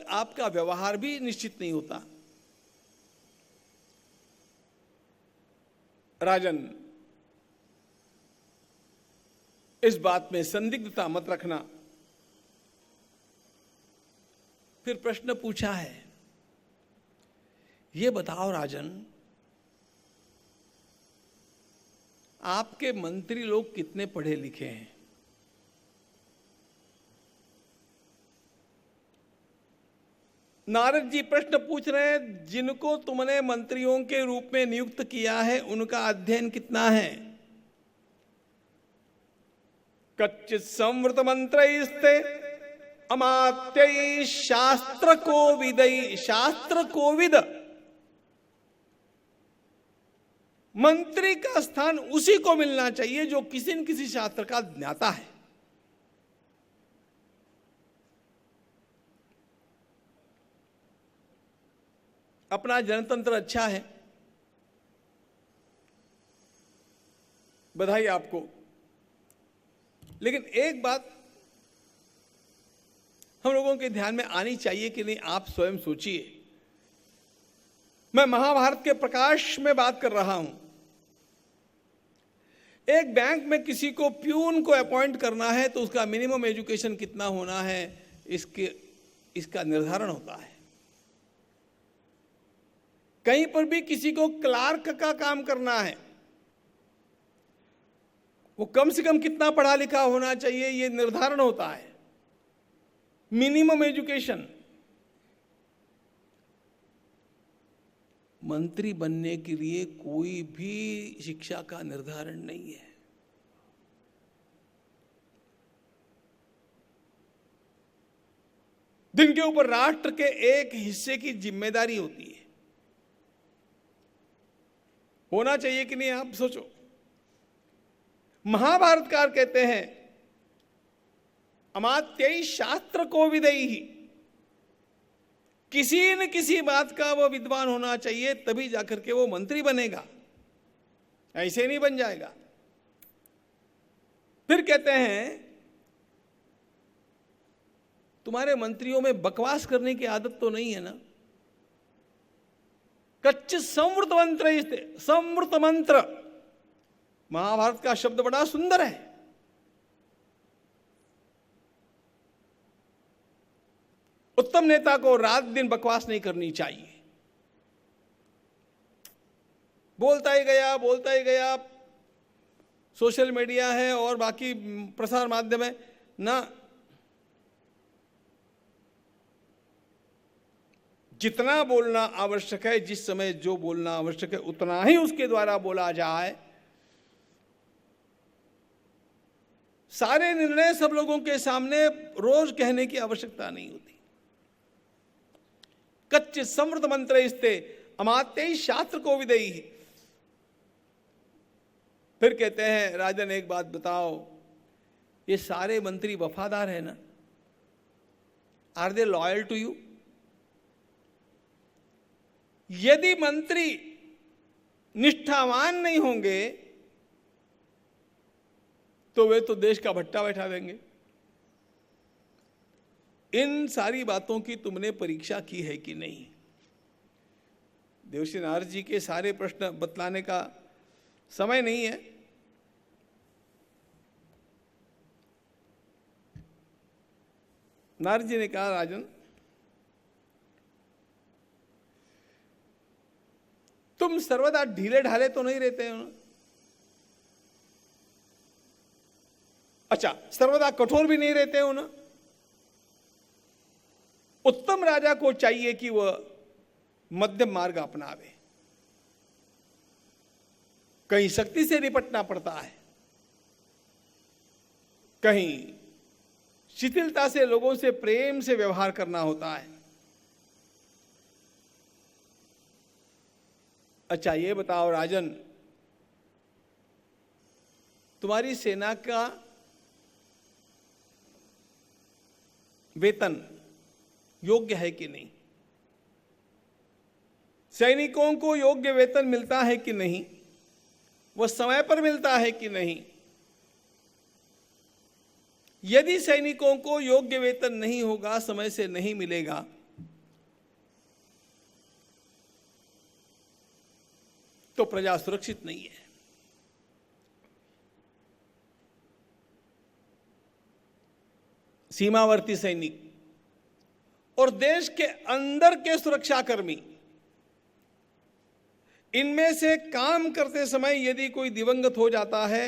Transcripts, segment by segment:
तक आपका व्यवहार भी निश्चित नहीं होता। राजन, इस बात में संदिग्धता मत रखना। फिर प्रश्न पूछा है, ये बताओ राजन, आपके मंत्री लोग कितने पढ़े लिखे हैं? नारद जी प्रश्न पूछ रहे हैं, जिनको तुमने मंत्रियों के रूप में नियुक्त किया है उनका अध्ययन कितना है? कच्चित संवृत मंत्रैस्ते अमात्यैः शास्त्र कोविदै। शास्त्र कोविद, मंत्री का स्थान उसी को मिलना चाहिए जो किसी न किसी शास्त्र का ज्ञाता है। अपना जनतंत्र अच्छा है, बधाई आपको। लेकिन एक बात हम लोगों के ध्यान में आनी चाहिए कि नहीं, आप स्वयं सोचिए। मैं महाभारत के प्रकाश में बात कर रहा हूं। एक बैंक में किसी को प्यून को अपॉइंट करना है तो उसका मिनिमम एजुकेशन कितना होना है, इसका निर्धारण होता है। कहीं पर भी किसी को क्लार्क का काम करना है, वो कम से कम कितना पढ़ा लिखा होना चाहिए, यह निर्धारण होता है, मिनिमम एजुकेशन। मंत्री बनने के लिए कोई भी शिक्षा का निर्धारण नहीं है। जिनके ऊपर राष्ट्र के एक हिस्से की जिम्मेदारी होती है, होना चाहिए कि नहीं, आप सोचो। महाभारतकार कहते हैं, अमात्यैः शास्त्र कोविदैः, किसी न किसी बात का वो विद्वान होना चाहिए, तभी जाकर के वो मंत्री बनेगा, ऐसे नहीं बन जाएगा। फिर कहते हैं, तुम्हारे मंत्रियों में बकवास करने की आदत तो नहीं है ना? कच्च संवृत मंत्र, संवृत मंत्र, महाभारत का शब्द बड़ा सुंदर है। उत्तम नेता को रात दिन बकवास नहीं करनी चाहिए। बोलता ही गया, सोशल मीडिया है और बाकी प्रसार माध्यम है ना, जितना बोलना आवश्यक है, जिस समय जो बोलना आवश्यक है, उतना ही उसके द्वारा बोला जाए। सारे निर्णय सब लोगों के सामने रोज कहने की आवश्यकता नहीं होती। कच्च समृद्ध मंत्र इस्ते अमात्यैः शास्त्र कोविदैः। फिर कहते हैं, राजन एक बात बताओ, ये सारे मंत्री वफादार है ना? Are they loyal to you? यदि मंत्री निष्ठावान नहीं होंगे तो वे तो देश का भट्टा बैठा देंगे। इन सारी बातों की तुमने परीक्षा की है कि नहीं? देवर्षि नारद जी के सारे प्रश्न बतलाने का समय नहीं है। नारद जी ने कहा, राजन तुम सर्वदा ढीले ढाले तो नहीं रहते हो ना? अच्छा, सर्वदा कठोर भी नहीं रहते हो ना? उत्तम राजा को चाहिए कि वह मध्यम मार्ग अपनावे। कहीं शक्ति से निपटना पड़ता है, कहीं शिथिलता से लोगों से प्रेम से व्यवहार करना होता है। अच्छा ये बताओ राजन, तुम्हारी सेना का वेतन योग्य है कि नहीं? सैनिकों को योग्य वेतन मिलता है कि नहीं? वह समय पर मिलता है कि नहीं? यदि सैनिकों को योग्य वेतन नहीं होगा, समय से नहीं मिलेगा, तो प्रजा सुरक्षित नहीं है। सीमावर्ती सैनिक और देश के अंदर के सुरक्षाकर्मी, इनमें से काम करते समय यदि कोई दिवंगत हो जाता है,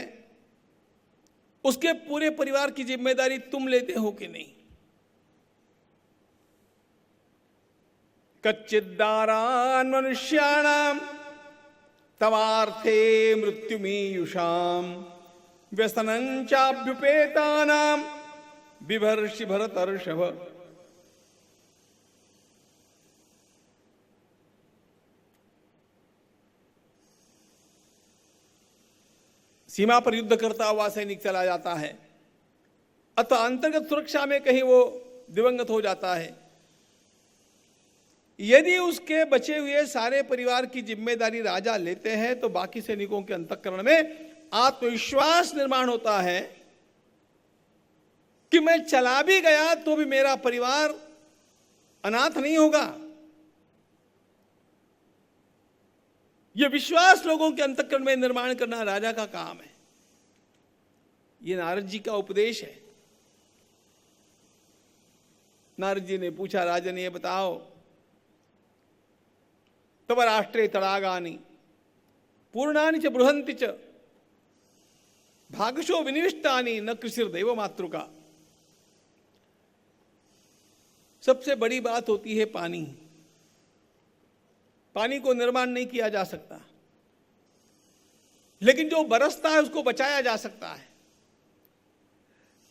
उसके पूरे परिवार की जिम्मेदारी तुम लेते हो कि नहीं? कच्चिद्दारान् मनुष्याणां तवार्थे मृत्युमीयुषाम् व्यसनं चाभ्युपेतानां बिभर्षि भरतर्षभ। सीमा पर युद्ध करता हुआ सैनिक चला जाता है अथवा अंतर्गत सुरक्षा में कहीं वो दिवंगत हो जाता है, यदि उसके बचे हुए सारे परिवार की जिम्मेदारी राजा लेते हैं तो बाकी सैनिकों के अंतःकरण में आत्मविश्वास निर्माण होता है कि मैं चला भी गया तो भी मेरा परिवार अनाथ नहीं होगा। यह विश्वास लोगों के अंतःकरण में निर्माण करना राजा का काम है। यह नारद जी का उपदेश है। नारद जी ने पूछा, राजन ये बताओ, तब राष्ट्रे तड़ागानि पूर्णानि च बृहन्ति च भागशो विनिविष्टानि न कृषिर्दैव मातृका। सबसे बड़ी बात होती है पानी। पानी को निर्माण नहीं किया जा सकता, लेकिन जो बरसता है उसको बचाया जा सकता है।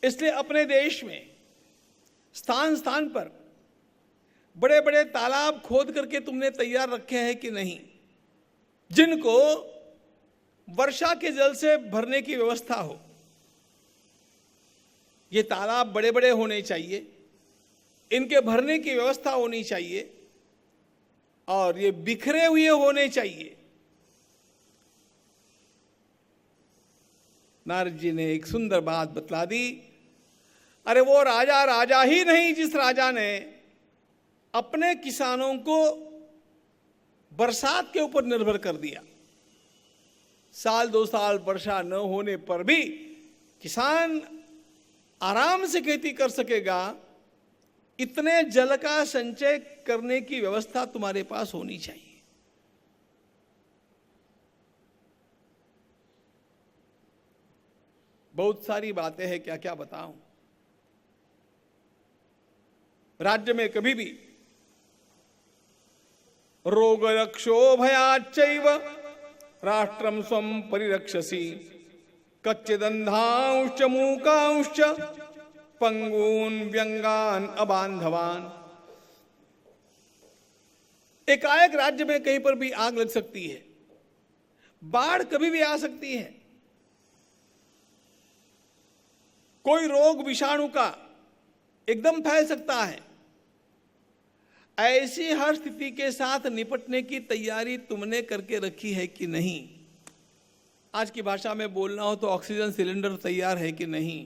इसलिए अपने देश में स्थान स्थान पर बड़े बड़े तालाब खोद करके तुमने तैयार रखे हैं कि नहीं, जिनको वर्षा के जल से भरने की व्यवस्था हो। ये तालाब बड़े बड़े होने चाहिए, इनके भरने की व्यवस्था होनी चाहिए और ये बिखरे हुए होने चाहिए। नारद जी ने एक सुंदर बात बतला दी। अरे वो राजा राजा ही नहीं जिस राजा ने अपने किसानों को बरसात के ऊपर निर्भर कर दिया। साल 2 साल वर्षा न होने पर भी किसान आराम से खेती कर सकेगा, इतने जल का संचय करने की व्यवस्था तुम्हारे पास होनी चाहिए। बहुत सारी बातें हैं, क्या क्या बताऊं। राज्य में कभी भी रोग रक्षो भयाच्चैव राष्ट्रम स्वम परिरक्षसि कच्चिदंधांश्च मूकांश्च पंगून व्यंगान अबांधवान। एकाएक राज्य में कहीं पर भी आग लग सकती है, बाढ़ कभी भी आ सकती है, कोई रोग विषाणु का एकदम फैल सकता है। ऐसी हर स्थिति के साथ निपटने की तैयारी तुमने करके रखी है कि नहीं? आज की भाषा में बोलना हो तो ऑक्सीजन सिलेंडर तैयार है कि नहीं?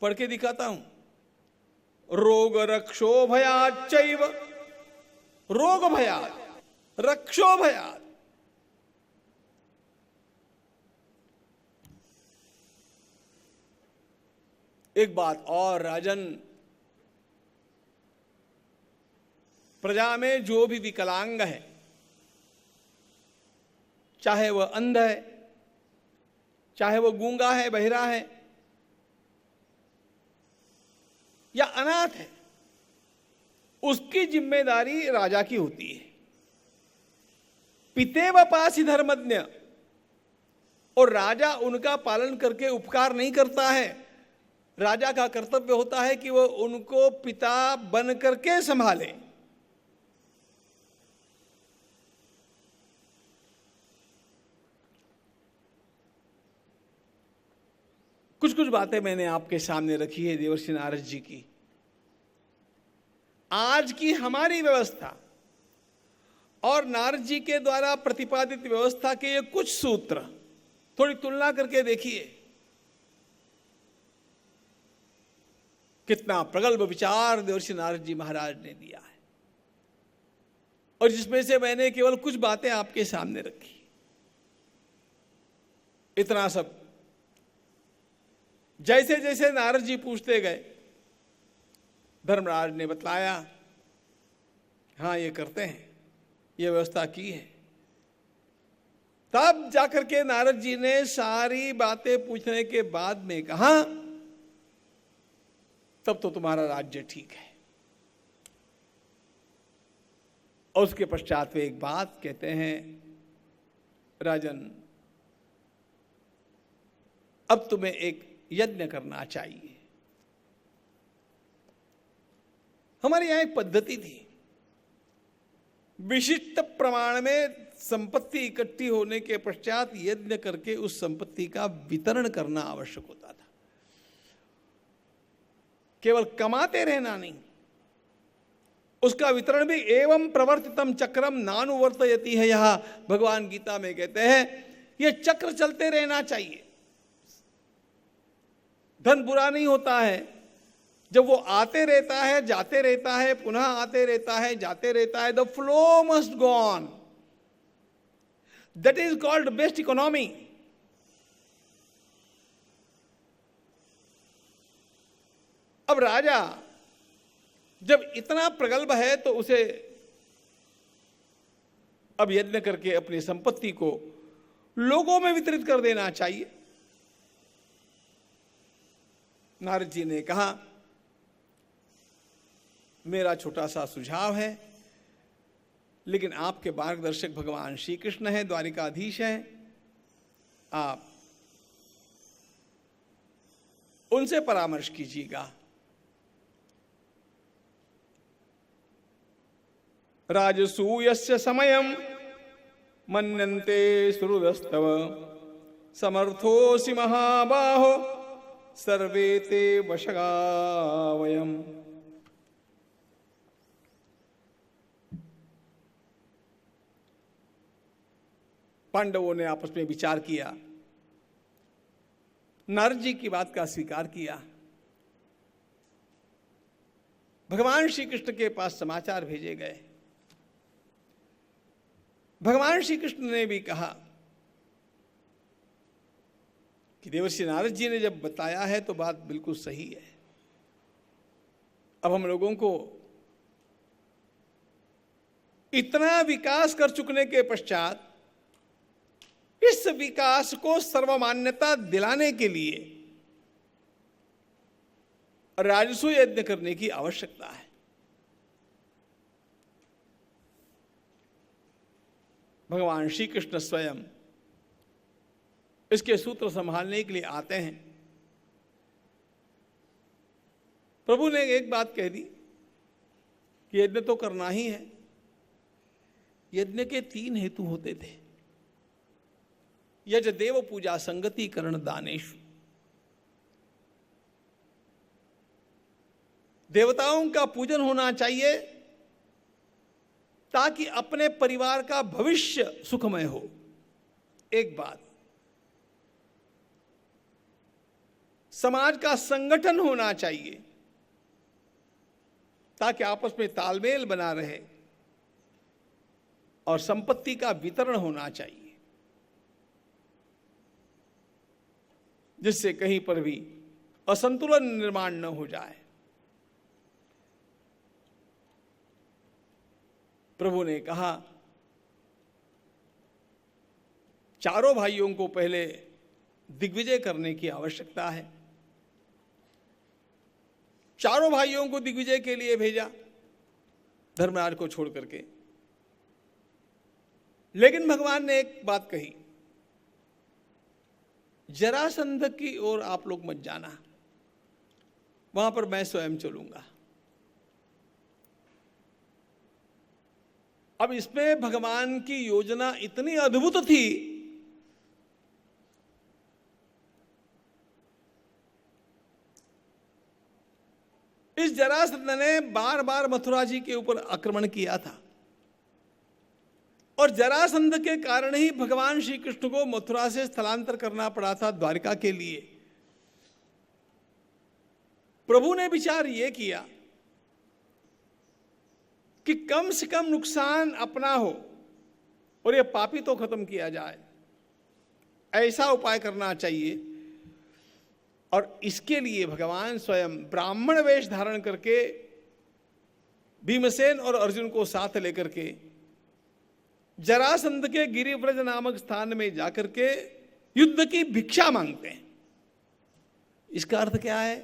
पढ़ के दिखाता हूं। रोग रक्षो भयाच्चैव, रोग भयात् रक्षो भयात्। एक बात और राजन, प्रजा में जो भी विकलांग है, चाहे वह अंध है, चाहे वह गूंगा है, बहिरा है या अनाथ है, उसकी जिम्मेदारी राजा की होती है। पितेव पासी धर्मज्ञ, और राजा उनका पालन करके उपकार नहीं करता है। राजा का कर्तव्य होता है कि वह उनको पिता बन करके संभाले। कुछ कुछ बातें मैंने आपके सामने रखी है देवर्षि नारद जी की। आज की हमारी व्यवस्था और नारद जी के द्वारा प्रतिपादित व्यवस्था के ये कुछ सूत्र थोड़ी तुलना करके देखिए। कितना प्रगल्भ विचार देवर्षि नारद जी महाराज ने दिया है। और जिसमें से मैंने केवल कुछ बातें आपके सामने रखी। इतना सब जैसे जैसे नारद जी पूछते गए, धर्मराज ने बतलाया, हाँ ये करते हैं, ये व्यवस्था की है। तब जाकर के नारद जी ने सारी बातें पूछने के बाद में कहा, तब तो तुम्हारा राज्य ठीक है। और उसके पश्चात वे एक बात कहते हैं, राजन अब तुम्हें एक यज्ञ करना चाहिए। हमारे यहां एक पद्धति थी, विशिष्ट प्रमाण में संपत्ति इकट्ठी होने के पश्चात यज्ञ करके उस संपत्ति का वितरण करना आवश्यक होता था। केवल कमाते रहना नहीं, उसका वितरण भी। एवं प्रवर्तितम चक्रम नानुवर्तयति है, यह भगवान गीता में कहते हैं, यह चक्र चलते रहना चाहिए। धन बुरा नहीं होता है, जब वो आते रहता है, जाते रहता है, पुनः आते रहता है, जाते रहता है। The flow must go on, that is called best economy. अब राजा जब इतना प्रगल्भ है तो उसे अब यज्ञ करके अपनी संपत्ति को लोगों में वितरित कर देना चाहिए। नारद जी ने कहा, मेरा छोटा सा सुझाव है, लेकिन आपके मार्गदर्शक भगवान श्री कृष्ण हैं, द्वारिकाधीश हैं, आप उनसे परामर्श कीजिएगा। राजसूयस्य समयम् मन्यन्ते सुहृदस्तव समर्थोऽसि महाबाहो सर्वे ते वशगा वयम्। पांडवों ने आपस में विचार किया, नारद जी की बात का स्वीकार किया। भगवान श्री कृष्ण के पास समाचार भेजे गए। भगवान श्री कृष्ण ने भी कहा कि देवर्षि नारद जी ने जब बताया है तो बात बिल्कुल सही है। अब हम लोगों को इतना विकास कर चुकने के पश्चात इस विकास को सर्वमान्यता दिलाने के लिए राजसूय यज्ञ करने की आवश्यकता है। भगवान श्री कृष्ण स्वयं इसके सूत्र संभालने के लिए आते हैं। प्रभु ने एक बात कह दी कि यज्ञ तो करना ही है। यज्ञ के 3 हेतु होते थे, यज देव पूजा संगति करण दानेषु। देवताओं का पूजन होना चाहिए ताकि अपने परिवार का भविष्य सुखमय हो। एक बात, समाज का संगठन होना चाहिए ताकि आपस में तालमेल बना रहे, और संपत्ति का वितरण होना चाहिए जिससे कहीं पर भी असंतुलन निर्माण न हो जाए। प्रभु ने कहा, चारों भाइयों को पहले दिग्विजय करने की आवश्यकता है। चारों भाइयों को दिग्विजय के लिए भेजा, धर्मराज को छोड़ करके। लेकिन भगवान ने एक बात कही, जरासंध की ओर आप लोग मत जाना, वहां पर मैं स्वयं चलूंगा। अब इसमें भगवान की योजना इतनी अद्भुत थी इस जरासंध ने बार बार मथुरा जी के ऊपर आक्रमण किया था, और जरासंध के कारण ही भगवान श्री कृष्ण को मथुरा से स्थलांतर करना पड़ा था द्वारिका के लिए। प्रभु ने विचार यह किया कि कम से कम नुकसान अपना हो और ये पापी तो खत्म किया जाए, ऐसा उपाय करना चाहिए। और इसके लिए भगवान स्वयं ब्राह्मण वेश धारण करके भीमसेन और अर्जुन को साथ लेकर के जरासंध के गिरिव्रज नामक स्थान में जाकर के युद्ध की भिक्षा मांगते हैं। इसका अर्थ क्या है?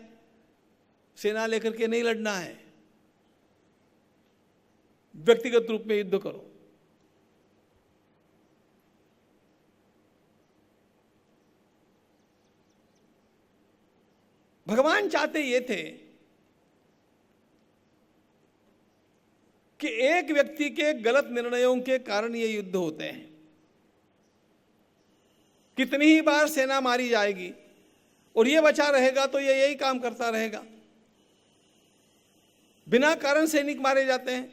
सेना लेकर के नहीं लड़ना है, व्यक्तिगत रूप में युद्ध करो। भगवान चाहते ये थे कि एक व्यक्ति के गलत निर्णयों के कारण ये युद्ध होते हैं। कितनी ही बार सेना मारी जाएगी और ये बचा रहेगा तो ये यही काम करता रहेगा। बिना कारण सैनिक मारे जाते हैं,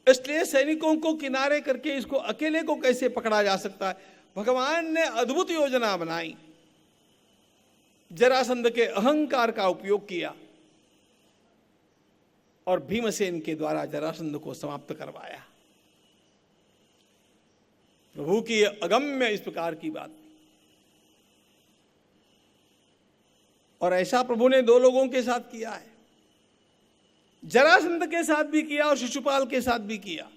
इसलिए सैनिकों को किनारे करके इसको अकेले को कैसे पकड़ा जा सकता है। भगवान ने अद्भुत योजना बनाई, जरासंध के अहंकार का उपयोग किया और भीमसेन के द्वारा जरासंध को समाप्त करवाया। प्रभु की अगम्य इस प्रकार की बात। और ऐसा प्रभु ने दो लोगों के साथ किया है, जरासंध के साथ भी किया और शिशुपाल के साथ भी किया।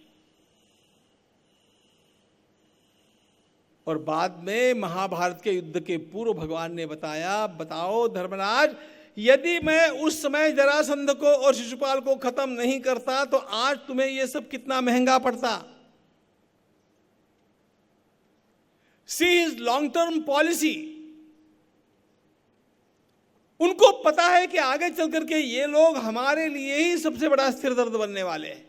और बाद में महाभारत के युद्ध के पूर्व भगवान ने बताया, बताओ धर्मराज, यदि मैं उस समय जरासंध को और शिशुपाल को खत्म नहीं करता तो आज तुम्हें यह सब कितना महंगा पड़ता। See his long term policy. उनको पता है कि आगे चल करके ये लोग हमारे लिए ही सबसे बड़ा स्थिर दर्द बनने वाले हैं।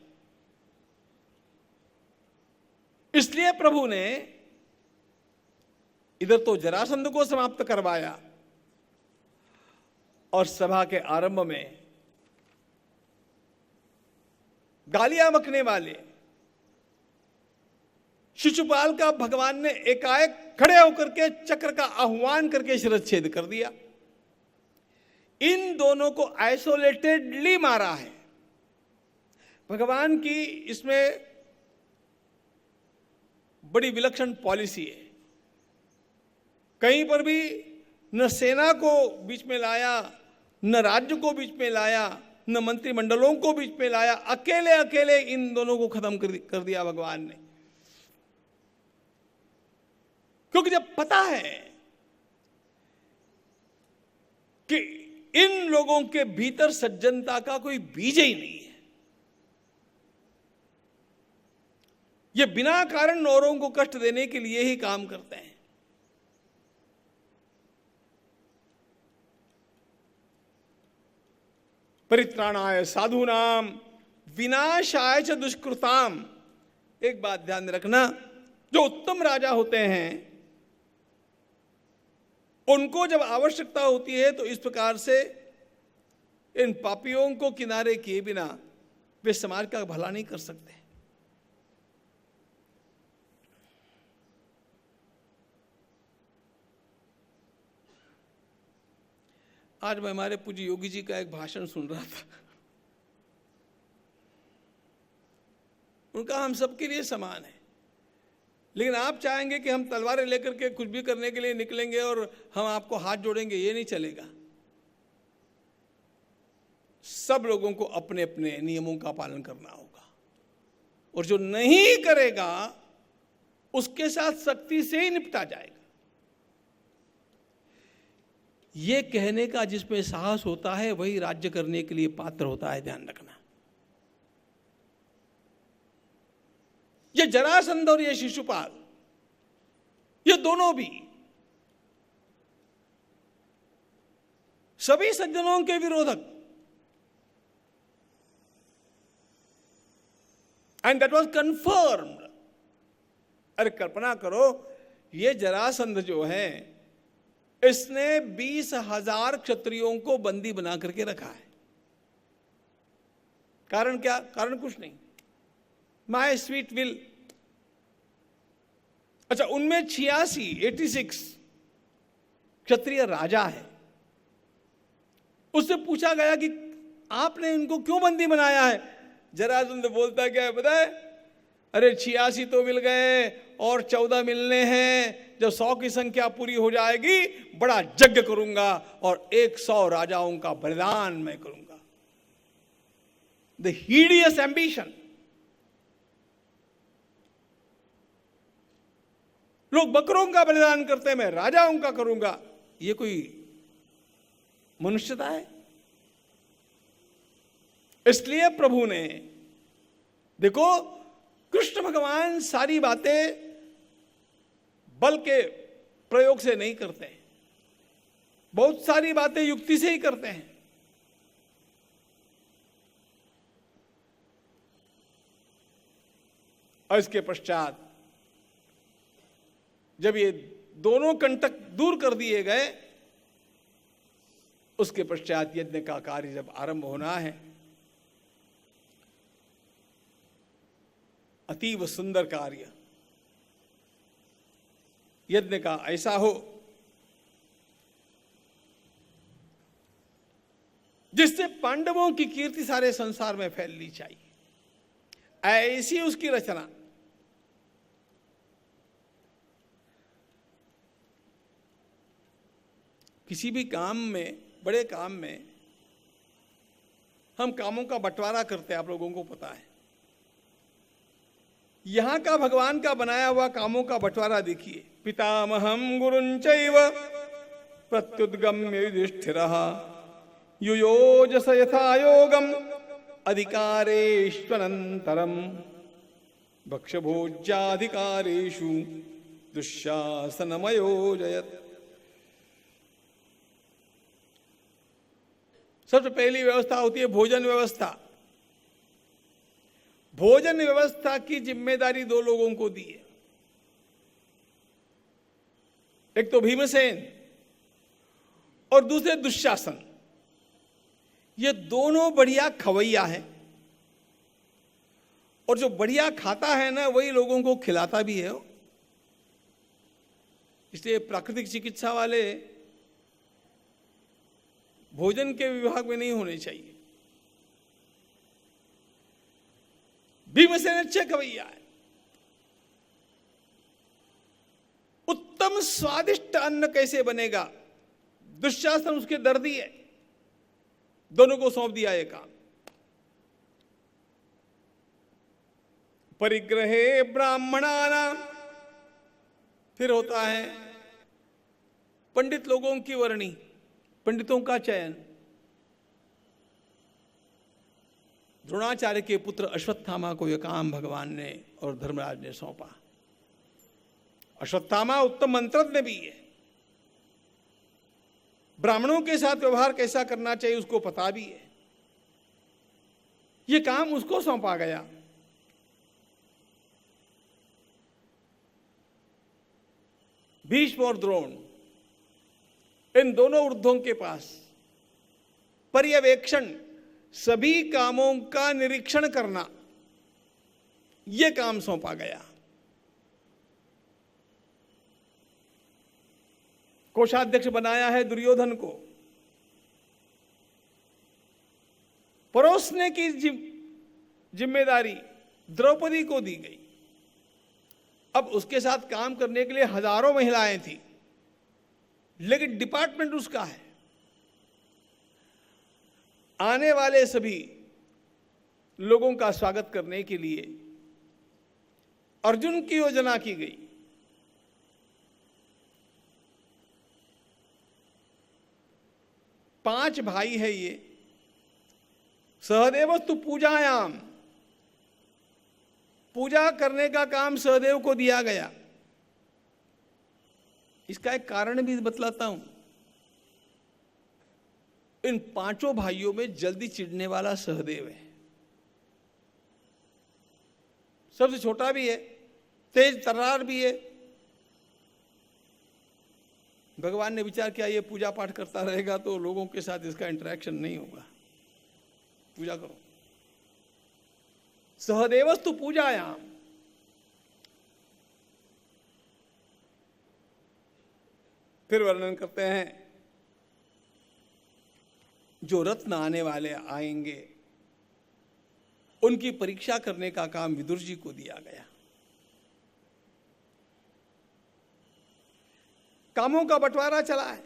इसलिए प्रभु ने इधर तो जरासंध को समाप्त करवाया और सभा के आरंभ में गालियां बकने वाले शिशुपाल का भगवान ने एकाएक खड़े होकर के चक्र का आह्वान करके शिरच्छेद कर दिया। इन दोनों को आइसोलेटेडली मारा है। भगवान की इसमें बड़ी विलक्षण पॉलिसी है। कहीं पर भी न सेना को बीच में लाया, न राज्य को बीच में लाया, न मंत्रिमंडलों को बीच में लाया, अकेले अकेले इन दोनों को खत्म कर दिया भगवान ने। क्योंकि जब पता है कि इन लोगों के भीतर सज्जनता का कोई बीज ही नहीं है, ये बिना कारण औरों को कष्ट देने के लिए ही काम करते हैं। परित्राणाय साधूनाम विनाशाय च दुष्कृताम। एक बात ध्यान रखना, जो उत्तम राजा होते हैं उनको जब आवश्यकता होती है तो इस प्रकार से इन पापियों को किनारे किए बिना वे समाज का भला नहीं कर सकते। आज मैं हमारे पूज्य योगी जी का एक भाषण सुन रहा था। उनका हम सबके लिए समान है, लेकिन आप चाहेंगे कि हम तलवारें लेकर के कुछ भी करने के लिए निकलेंगे और हम आपको हाथ जोड़ेंगे, ये नहीं चलेगा। सब लोगों को अपने अपने नियमों का पालन करना होगा और जो नहीं करेगा उसके साथ सख्ती से ही निपटा जाएगा। ये कहने का जिसमें साहस होता है वही राज्य करने के लिए पात्र होता है, ध्यान रखना। ये जरासंध और ये शिशुपाल, ये दोनों भी सभी सज्जनों के विरोधक, एंड दैट वाज कंफर्म्ड। अरे कल्पना करो, ये जरासंध जो है इसने 20,000 क्षत्रियों को बंदी बना करके रखा है। कारण क्या? कारण कुछ नहीं, माय स्वीट विल। अच्छा, उनमें 86 क्षत्रिय राजा है। उससे पूछा गया कि आपने इनको क्यों बंदी बनाया है? जरासंध बोलता क्या है पता है? अरे 86 तो मिल गए और 14 मिलने हैं, जब 100 की संख्या पूरी हो जाएगी बड़ा यज्ञ करूंगा और 100 राजाओं का बलिदान मैं करूंगा। The hideous ambition. लोग बकरों का बलिदान करते हैं, मैं राजाओं का करूंगा। ये कोई मनुष्यता है? इसलिए प्रभु ने, देखो कृष्ण भगवान सारी बातें बल के प्रयोग से नहीं करते हैं, बहुत सारी बातें युक्ति से ही करते हैं। और इसके पश्चात जब ये दोनों कंटक दूर कर दिए गए, उसके पश्चात यज्ञ का कार्य जब आरंभ होना है, अतीव सुंदर कार्य यज्ञ का ऐसा हो जिससे पांडवों की कीर्ति सारे संसार में फैलनी चाहिए, ऐसी उसकी रचना। किसी भी काम में, बड़े काम में हम कामों का बंटवारा करते हैं, आप लोगों को पता है। यहां का भगवान का बनाया हुआ कामों का बंटवारा देखिए। पितामहम गुरुंचैव प्रत्युद्गम्य युधिष्ठिरः युयोजस यथा योगम अधिकारेष्वनंतरम भक्ष्यभोज्याधिकारेषु दुःशासनमयोजयत्। सबसे पहली व्यवस्था होती है भोजन व्यवस्था। भोजन व्यवस्था की जिम्मेदारी दो लोगों को दी है, एक तो भीमसेन और दूसरे दुशासन। ये दोनों बढ़िया खवैया हैं और जो बढ़िया खाता है ना वही लोगों को खिलाता भी है। इसलिए प्राकृतिक चिकित्सा वाले भोजन के विभाग में नहीं होने चाहिए। भीमसेन अच्छे खवैया है। उत्तम स्वादिष्ट अन्न कैसे बनेगा, दुशासन उसके दर्दी है। दोनों को सौंप दिया ये काम। परिग्रहे ब्राह्मणानाम, फिर होता है पंडित लोगों की वर्णी, पंडितों का चयन। द्रोणाचार्य के पुत्र अश्वत्थामा को यह काम भगवान ने और धर्मराज ने सौंपा। अश्वत्थामा उत्तम मंत्रज्ञ भी है, ब्राह्मणों के साथ व्यवहार कैसा करना चाहिए उसको पता भी है। यह काम उसको सौंपा गया। भीष्म और द्रोण, इन दोनों वृद्धों के पास पर्यवेक्षण, सभी कामों का निरीक्षण करना, यह काम सौंपा गया। कोषाध्यक्ष बनाया है दुर्योधन को। परोसने की जिम्मेदारी द्रौपदी को दी गई। अब उसके साथ काम करने के लिए हजारों महिलाएं थी, लेकिन डिपार्टमेंट उसका है। आने वाले सभी लोगों का स्वागत करने के लिए अर्जुन की योजना की गई। पांच भाई है ये। सहदेवस्तु पूजायाम, पूजा करने का काम सहदेव को दिया गया। इसका एक कारण भी बतलाता हूं। इन पांचों भाइयों में जल्दी चिढ़ने वाला सहदेव है। सबसे छोटा भी है, तेज तर्रार भी है। भगवान ने विचार किया ये पूजा पाठ करता रहेगा तो लोगों के साथ इसका इंटरेक्शन नहीं होगा, पूजा करो। सहदेवस्तु पूजायाम, फिर वर्णन करते हैं जो रत्न आने वाले आएंगे उनकी परीक्षा करने का काम विदुर जी को दिया गया। कामों का बंटवारा चला है।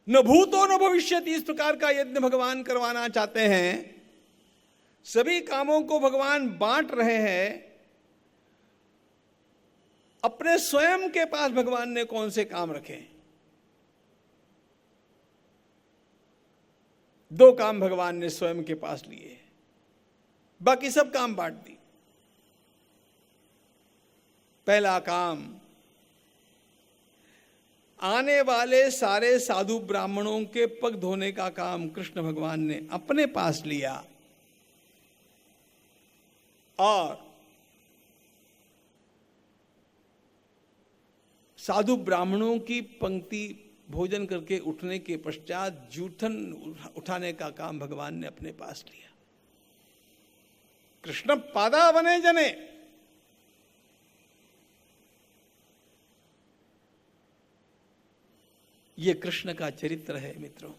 न भूतो न भविष्यति, इस प्रकार का यज्ञ भगवान करवाना चाहते हैं। सभी कामों को भगवान बांट रहे हैं। अपने स्वयं के पास भगवान ने कौन से काम रखे? 2 काम भगवान ने स्वयं के पास लिए, बाकी सब काम बांट दी। पहला काम, आने वाले सारे साधु ब्राह्मणों के पग धोने का काम कृष्ण भगवान ने अपने पास लिया और साधु ब्राह्मणों की पंक्ति भोजन करके उठने के पश्चात जूठन उठाने का काम भगवान ने अपने पास लिया। कृष्ण पादा बने जने, ये कृष्ण का चरित्र है मित्रों।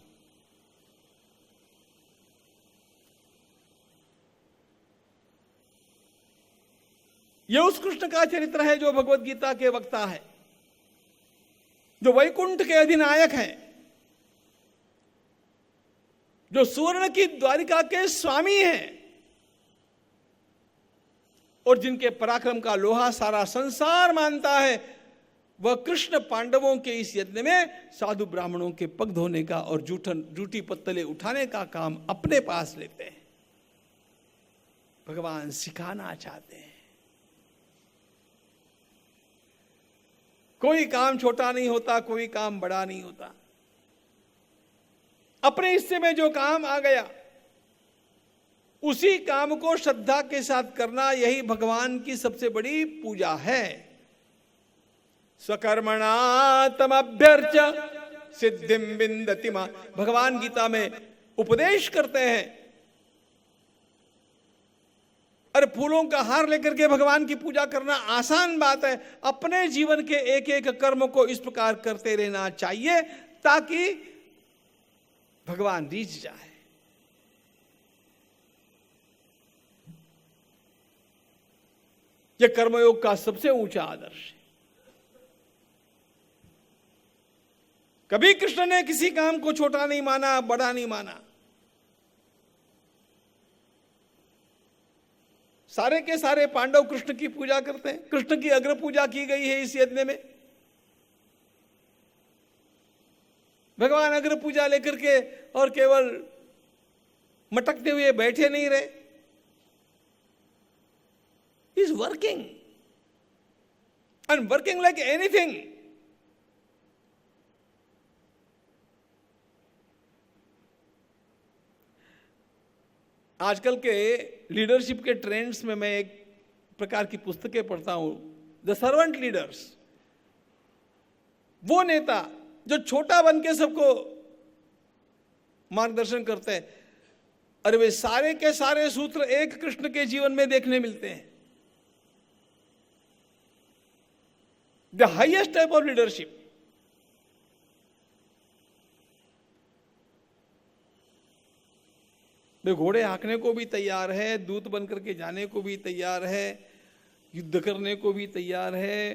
यह उस कृष्ण का चरित्र है जो भगवत गीता के वक्ता है, जो वैकुंठ के अधिनायक हैं, जो सुवर्ण की द्वारिका के स्वामी हैं और जिनके पराक्रम का लोहा सारा संसार मानता है। वह कृष्ण पांडवों के इस यज्ञ में साधु ब्राह्मणों के पग धोने का और जूठी पत्तले उठाने का काम अपने पास लेते हैं। भगवान सिखाना चाहते हैं। कोई काम छोटा नहीं होता, कोई काम बड़ा नहीं होता। अपने हिस्से में जो काम आ गया उसी काम को श्रद्धा के साथ करना, यही भगवान की सबसे बड़ी पूजा है। स्वकर्मणा तमभ्यर्च सिद्धिम विन्दति मां, भगवान गीता में उपदेश करते हैं। अरे फूलों का हार लेकर के भगवान की पूजा करना आसान बात है। अपने जीवन के एक एक कर्म को इस प्रकार करते रहना चाहिए ताकि भगवान रीझ जाए। यह कर्मयोग का सबसे ऊंचा आदर्श है। कभी कृष्ण ने किसी काम को छोटा नहीं माना, बड़ा नहीं माना। सारे के सारे पांडव कृष्ण की पूजा करते हैं। कृष्ण की अग्र पूजा की गई है इस यज्ञ में। भगवान अग्र पूजा लेकर के और केवल मटकते हुए बैठे नहीं रहे। He is working and working like anything. आजकल के लीडरशिप के ट्रेंड्स में मैं एक प्रकार की पुस्तकें पढ़ता हूं, द सर्वेंट लीडर्स। वो नेता जो छोटा बन के सबको मार्गदर्शन करते हैं, अरे वे सारे के सारे सूत्र एक कृष्ण के जीवन में देखने मिलते हैं। The highest type of leadership. वे घोड़े हाँकने को भी तैयार है, दूत बनकर के जाने को भी तैयार है, युद्ध करने को भी तैयार है,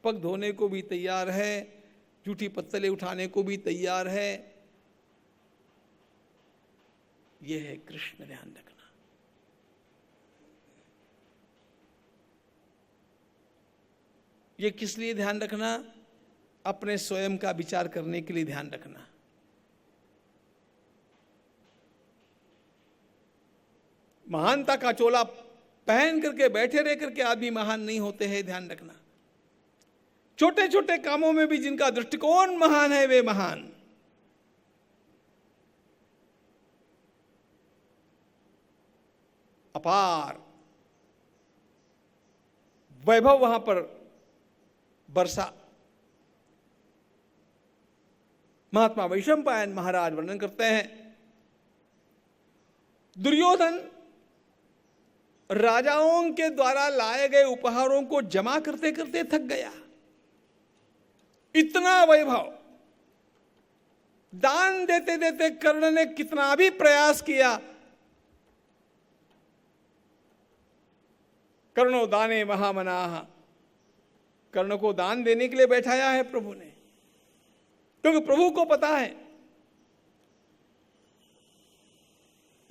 पग धोने को भी तैयार है, जूठी पत्तले उठाने को भी तैयार है। यह है कृष्ण, ध्यान रखना। यह किस लिए ध्यान रखना? अपने स्वयं का विचार करने के लिए ध्यान रखना। महानता का चोला पहन करके बैठे रह करके आदमी महान नहीं होते हैं, ध्यान रखना। छोटे छोटे कामों में भी जिनका दृष्टिकोण महान है वे महान। अपार वैभव वहां पर बरसा। महात्मा वैशंपायन महाराज वर्णन करते हैं, दुर्योधन राजाओं के द्वारा लाए गए उपहारों को जमा करते करते थक गया। इतना वैभव, दान देते देते कर्ण ने कितना भी प्रयास किया, कर्णो दाने महामनाह, कर्ण को दान देने के लिए बैठाया है प्रभु ने, क्योंकि प्रभु को पता है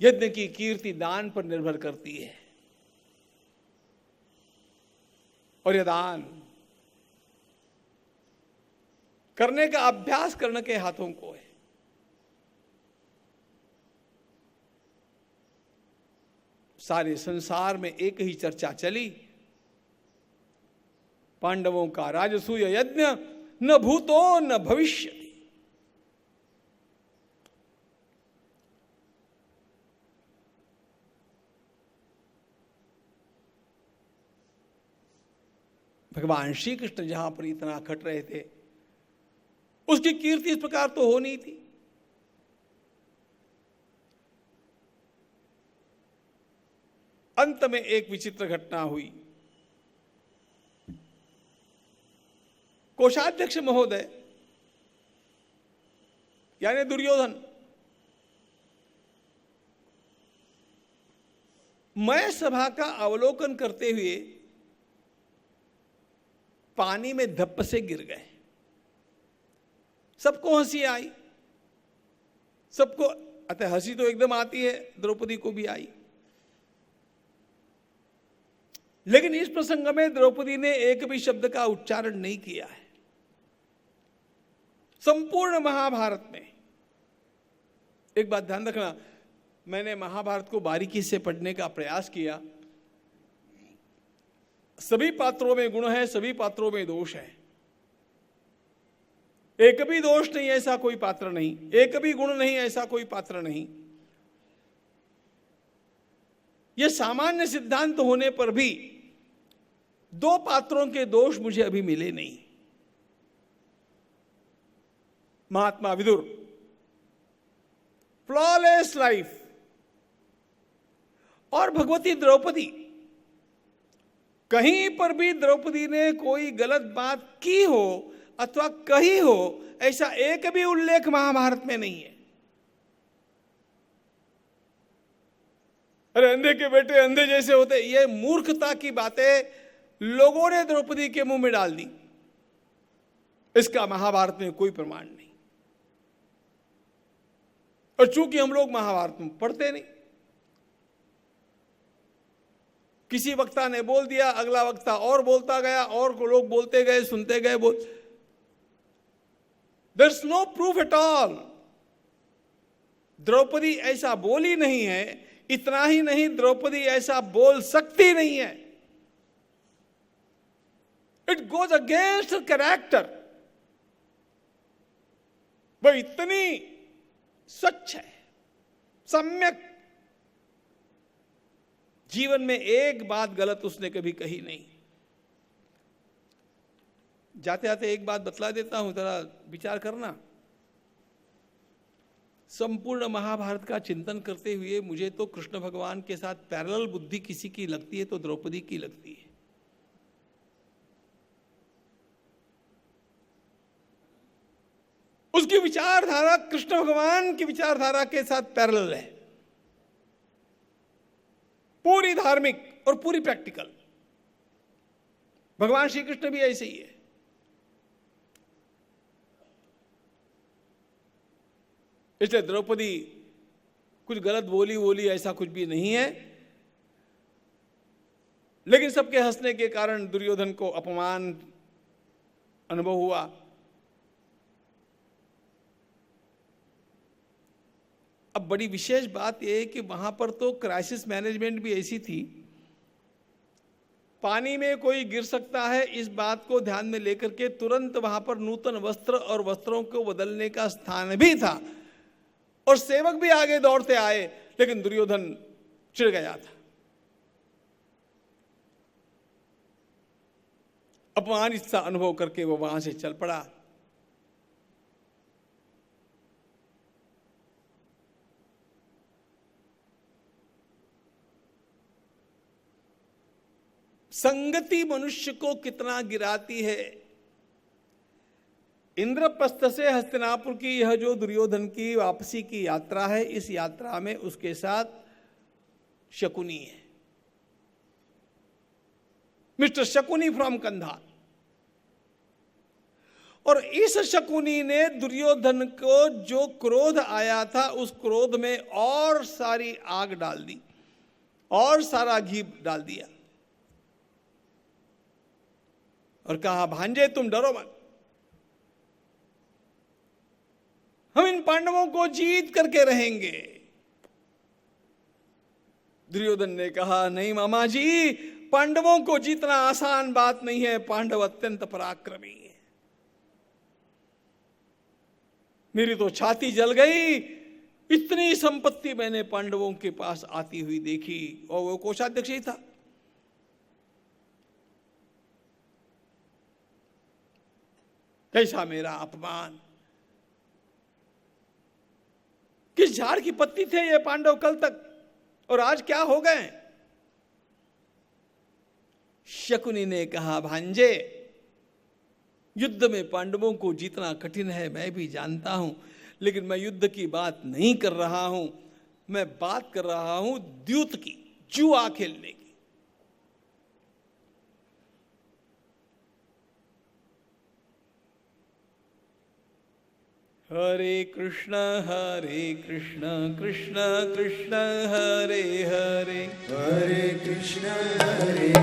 यज्ञ की कीर्ति दान पर निर्भर करती है, और यह दान करने का अभ्यास कर्ण के हाथों को है। सारे संसार में एक ही चर्चा चली, पांडवों का राजसूय यज्ञ न भूतो न भविष्य। भगवान श्री कृष्ण जहां पर इतना खट रहे थे, उसकी कीर्ति इस प्रकार तो होनी थी। अंत में एक विचित्र घटना हुई। कोषाध्यक्ष महोदय यानी दुर्योधन, मैं सभा का अवलोकन करते हुए पानी में धप्प से गिर गए। सबको हंसी आई, सबको, अतः हंसी तो एकदम आती है, द्रौपदी को भी आई। लेकिन इस प्रसंग में द्रौपदी ने एक भी शब्द का उच्चारण नहीं किया है। संपूर्ण महाभारत में, एक बात ध्यान रखना, मैंने महाभारत को बारीकी से पढ़ने का प्रयास किया। सभी पात्रों में गुण है, सभी पात्रों में दोष है। एक भी दोष नहीं ऐसा कोई पात्र नहीं, एक भी गुण नहीं ऐसा कोई पात्र नहीं। यह सामान्य सिद्धांत होने पर भी दो पात्रों के दोष मुझे अभी मिले नहीं। महात्मा विदुर, फ्लॉलेस लाइफ, और भगवती द्रौपदी, कहीं पर भी द्रौपदी ने कोई गलत बात की हो अथवा कही हो, ऐसा एक भी उल्लेख महाभारत में नहीं है। अरे अंधे के बेटे अंधे जैसे होते, ये मूर्खता की बातें लोगों ने द्रौपदी के मुंह में डाल दी। इसका महाभारत में कोई प्रमाण नहीं, और चूंकि हम लोग महाभारत में पढ़ते नहीं, किसी वक्ता ने बोल दिया, अगला वक्ता और बोलता गया, और लोग बोलते गए, सुनते गए, There's no proof at all। Draupadi ऐसा बोली नहीं है, इतना ही नहीं, द्रौपदी ऐसा बोल सकती नहीं है। It goes against her character। वह इतनी स्वच्छ है, सम्यक, जीवन में एक बात गलत उसने कभी कही नहीं। जाते जाते एक बात बतला देता हूं, जरा विचार करना। संपूर्ण महाभारत का चिंतन करते हुए मुझे तो कृष्ण भगवान के साथ पैरेलल बुद्धि किसी की लगती है तो द्रौपदी की लगती है। उसकी विचारधारा कृष्ण भगवान की विचारधारा के साथ पैरेलल है, पूरी धार्मिक और पूरी प्रैक्टिकल। भगवान श्री कृष्ण भी ऐसे ही है। इसलिए द्रौपदी कुछ गलत बोली ऐसा कुछ भी नहीं है, लेकिन सबके हंसने के कारण दुर्योधन को अपमान अनुभव हुआ। अब बड़ी विशेष बात यह है कि वहां पर तो क्राइसिस मैनेजमेंट भी ऐसी थी, पानी में कोई गिर सकता है इस बात को ध्यान में लेकर के तुरंत वहां पर नूतन वस्त्र और वस्त्रों को बदलने का स्थान भी था, और सेवक भी आगे दौड़ते आए, लेकिन दुर्योधन चिढ़ गया था। अपमानित सा अनुभव करके वो वहां से चल पड़ा। संगति मनुष्य को कितना गिराती है, इंद्रप्रस्थ से हस्तिनापुर की यह जो दुर्योधन की वापसी की यात्रा है, इस यात्रा में उसके साथ शकुनी है, मिस्टर शकुनी फ्रॉम कंधार। और इस शकुनी ने दुर्योधन को जो क्रोध आया था, उस क्रोध में और सारी आग डाल दी और सारा घी डाल दिया और कहा, भांजे तुम डरो मत, हम इन पांडवों को जीत करके रहेंगे। दुर्योधन ने कहा, नहीं मामा जी, पांडवों को जीतना आसान बात नहीं है, पांडव अत्यंत पराक्रमी है। मेरी तो छाती जल गई, इतनी संपत्ति मैंने पांडवों के पास आती हुई देखी, और वो कोषाध्यक्ष ही था। कैसा मेरा अपमान, किस झाड़ की पत्ती थे ये पांडव कल तक, और आज क्या हो गए। शकुनी ने कहा, भांजे युद्ध में पांडवों को जीतना कठिन है, मैं भी जानता हूं, लेकिन मैं युद्ध की बात नहीं कर रहा हूं, मैं बात कर रहा हूं द्यूत की, जुआ खेलने की। हरे कृष्ण कृष्ण कृष्ण हरे हरे, हरे कृष्ण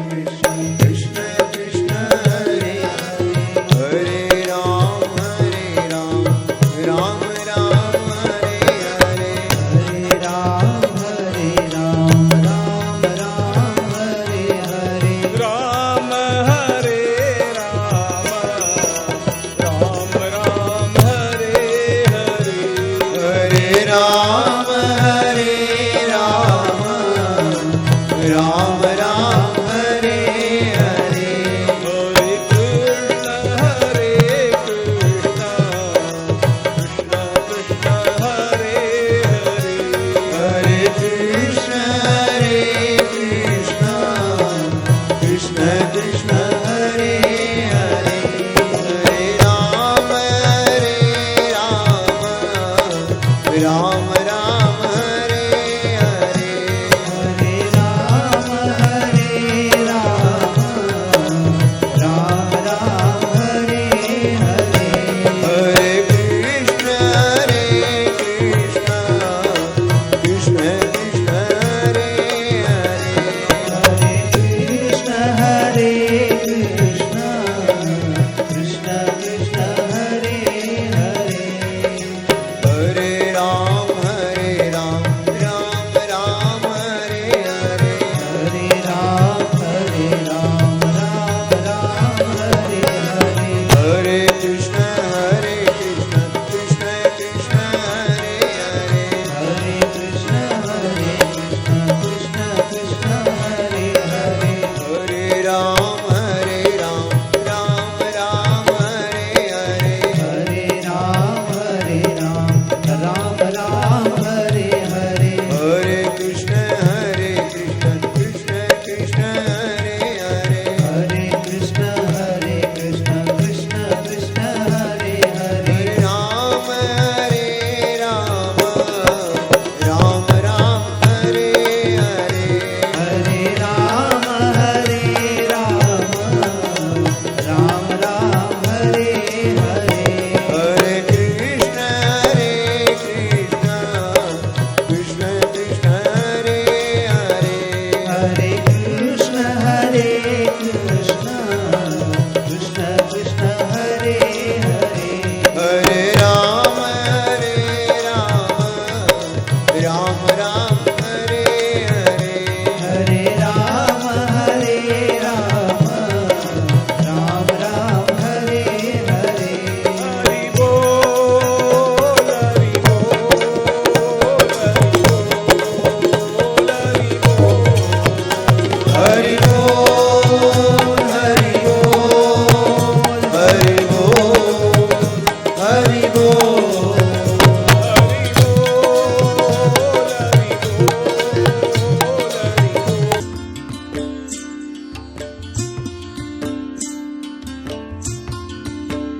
कृष्ण